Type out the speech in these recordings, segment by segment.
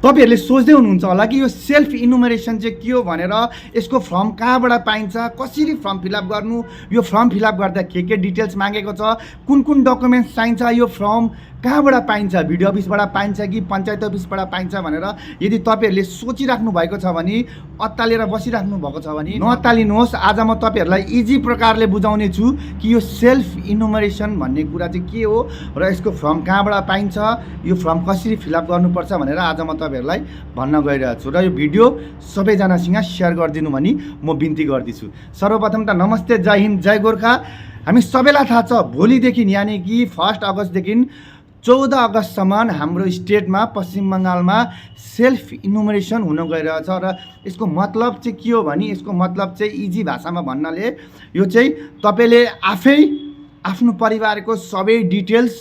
तपाईहरुले सोच्दै हुनुहुन्छ होला कि यो सेल्फ इनुमरेसन चाहिँ के हो भनेर, यसको फर्म कहाँबाट पाइन्छ, कसरी फर्म फिलअप गर्नु, यो फर्म फिलअप गर्दा के डिटेल्स मागेको छ, कुन डकुमेन्ट्स चाहिन्छ, यो फर्म कहाँबाट पाइन्छ, भिडियो अफिसबाट पाइन्छ कि पञ्चायत अफिसबाट पाइन्छ भनेर यदि तपाईहरुले सोचिराख्नु भएको छ भने, अत्तालिएर बसिराख्नु भएको छ भने नअत्तालिनुहोस्। आज म तपाईहरुलाई इजी प्रकारले बुझाउने छु कि यो सेल्फ इनुमरेसन भन्ने कुरा चाहिँ के हो र यसको फर्म कहाँबाट पाइन्छ, यो फर्म कसरी फिलअप गर्नुपर्छ भनेर आज म तपाईहरुलाई भन्न गइरहेको छु र यो भिडियो सबैजनासँग सेयर गरिदिनु भनी म बिन्ती गर्दिछु। सर्वप्रथम त नमस्ते, जय हिन्द, जय गोर्खा। हामी सबैलाई थाहा छ भोलिदेखि यानि कि 1 अगस्तदेखि 14 अगस्तसम्म हाम्रो स्टेटमा पश्चिम बङ्गालमा सेल्फ इनुमरेसन हुन गइरहेछ र यसको मतलब चाहिँ के हो भने, यसको मतलब चाहिँ इजी भाषामा भन्नाले यो चाहिँ तपाईले आफै आफ्नो परिवारको सबै डिटेल्स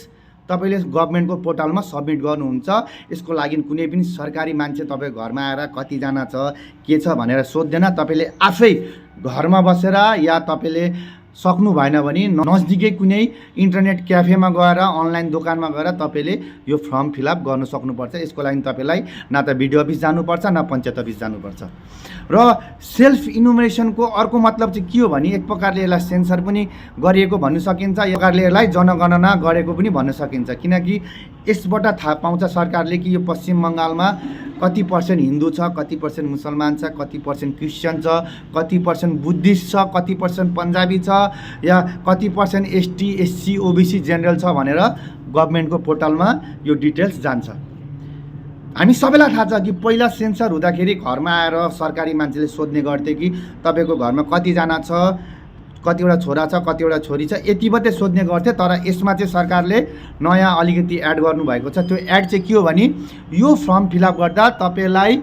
तपाईले गभर्नमेन्टको पोर्टलमा सबमिट गर्नुहुन्छ। यसको लागि कुनै पनि सरकारी मान्छे तपाईको घरमा आएर कतिजना छ के छ भनेर सोध्दैन। तपाईले आफै घरमा बसेर या तपाईले सक्नु भएन भने नजदिकै कुनै इन्टरनेट क्याफेमा गएर, अनलाइन दोकानमा गएर तपाईले यो फर्म फिलअप गर्न सक्नुपर्छ। यसको लागि तपाईलाई न त भिडियो अफिस जानुपर्छ न पञ्चायत अफिस जानुपर्छ। र सेल्फ इनुमरेसनको अर्को मतलब चाहिँ के हो भने, एक प्रकारले यसलाई सेन्सर पनि गरिएको भन्नु सकिन्छ, एक प्रकारले यसलाई जनगणना गरेको पनि भन्न सकिन्छ। किनकि यसबाट थाहा पाउँछ सरकारले कि यो पश्चिम बङ्गालमा कति % हिन्दू छ, कति % मुसलमान छ, कति % क्रिस्चियन छ, कति % बुद्धिस्ट छ, कति % पन्जाबी छ, या कति % ST SC OBC जेनरल छ भनेर गभर्नमेन्टको पोर्टलमा यो डिटेल्स जान्छ। हामी सबैलाई थाहा छ कि पहिला सेन्सर हुँदाखेरि घरमा आएर सरकारी मान्छेले सोध्ने गर्थे कि तपाईको घरमा कतिजना छ, कतिवटा छोरा छ, कतिवटा छोरी छ, यति मात्रै सोध्ने गर्थे। तर यसमा चाहिँ सरकारले नयाँ अलिकति एड गर्नुभएको छ। त्यो एड चाहिँ के हो भने, यो फर्म फिलअप गर्दा तपाईलाई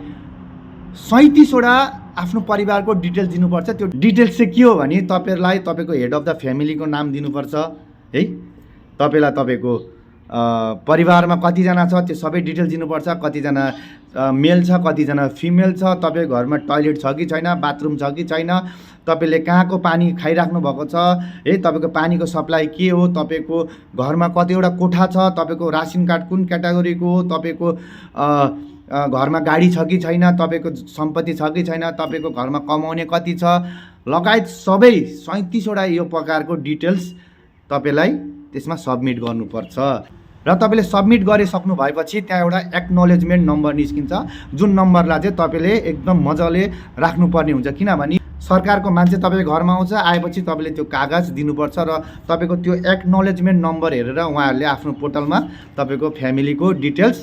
37 वटा आफ्नो परिवारको डिटेल्स दिनुपर्छ। त्यो डिटेल्स चाहिँ के हो भने, तपाईलाई तपाईको हेड अफ द फ्यामिलीको नाम दिनुपर्छ है, तपाईलाई तपाईको परिवारमा कतिजना छ त्यो सबै डिटेल्स दिनुपर्छ, कतिजना मेल छ, कतिजना फिमेल छ, तपाईको घरमा टोयलेट छ कि छैन, बाथरुम छ कि छैन, तपाईले कहाँको पानी खाइराख्नु भएको छ है, तपाईको पानीको सप्लाई के हो, तपाईको घरमा कतिवटा कोठा छ, तपाईको रासन कार्ड कुन क्याटेगोरीको हो, तपाईको घरमा गाडी छ कि छैन, तपाईको सम्पत्ति छ कि छैन, तपाईको घरमा कमाउने कति छ, लगायत सबै 37 वटा यो प्रकारको डिटेल्स तपाईलाई त्यसमा सबमिट गर्नुपर्छ। र तपाईले सबमिट गरिसक्नु भएपछि त्यहाँ एउटा एक्नोलेजमेन्ट नम्बर निस्किन्छ, जुन नम्बरलाई चाहिँ तपाईले एकदम मजाले राख्नुपर्ने हुन्छ। किनभने सरकारको मान्छे तपाईको घरमा आउँछ, आएपछि तपाईले त्यो कागज दिनुपर्छ र तपाईको त्यो एक्नोलेजमेन्ट नम्बर हेरेर उहाँहरूले आफ्नो पोर्टलमा तपाईको फ्यामिलीको डिटेल्स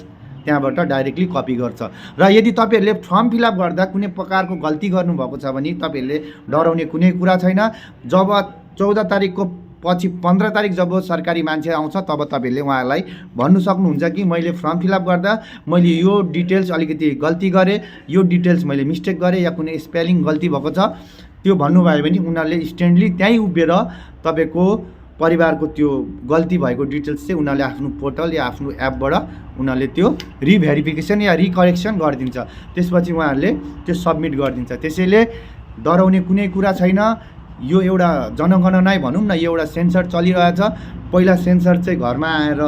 त्यहाँबाट डाइरेक्टली कपी गर्छ। र यदि तपाईहरुले फर्म फिलअप गर्दा कुनै प्रकारको गल्ती गर्नुभएको छ भने तपाईहरुले डराउने कुनै कुरा छैन। जब 14 तारिकको पछि 15 तारिक जब सरकारी मान्छे आउँछ तब तपाईहरुले उहाँलाई भन्नु सक्नुहुन्छ कि मैले फर्म फिलअप गर्दा मैले यो डिटेल्स अलिकति गल्ती गरेँ, यो डिटेल्स मैले मिस्टेक गरेँ या कुनै स्पेलिङ गल्ती भएको छ, त्यो भन्नुभयो भने उनीहरूले इन्स्टेन्टली त्यहीँ उभिएर तपाईको परिवारको त्यो गल्ती भएको डिटेल्स चाहिँ उनीहरूले आफ्नो पोर्टल या आफ्नो एपबाट उनीहरूले त्यो रिभेरिफिकेसन या रिकरेक्सन गरिदिन्छ। त्यसपछि उहाँहरूले त्यो सबमिट गरिदिन्छ। त्यसैले डराउने कुनै कुरा छैन। यो एउटा जनगणना भनौँ न, यो एउटा सेन्सर चलिरहेछ। पहिला सेन्सर चाहिँ घरमा आएर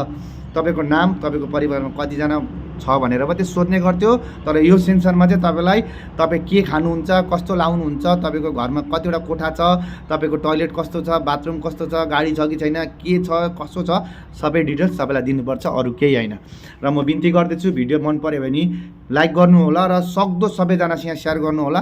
तपाईको नाम, तपाईको परिवारमा कतिजना छ भनेर मात्रै सोध्ने गर्थ्यो। तर यो सेन्सरमा चाहिँ तपाईलाई तपाईँ के खानुहुन्छ, कस्तो लाउनुहुन्छ, तपाईको घरमा कतिवटा कोठा छ, तपाईको टोयलेट कस्तो छ, बाथरुम कस्तो छ, गाडी छ कि छैन, के छ, कसो छ, सबै डिटेल्स सबैलाई दिनुपर्छ, अरू केही होइन। र म बिन्ती गर्दैछु भिडियो मन पर्यो भने लाइक गर्नु होला र सक्दो सबैजनासँग सेयर गर्नु होला।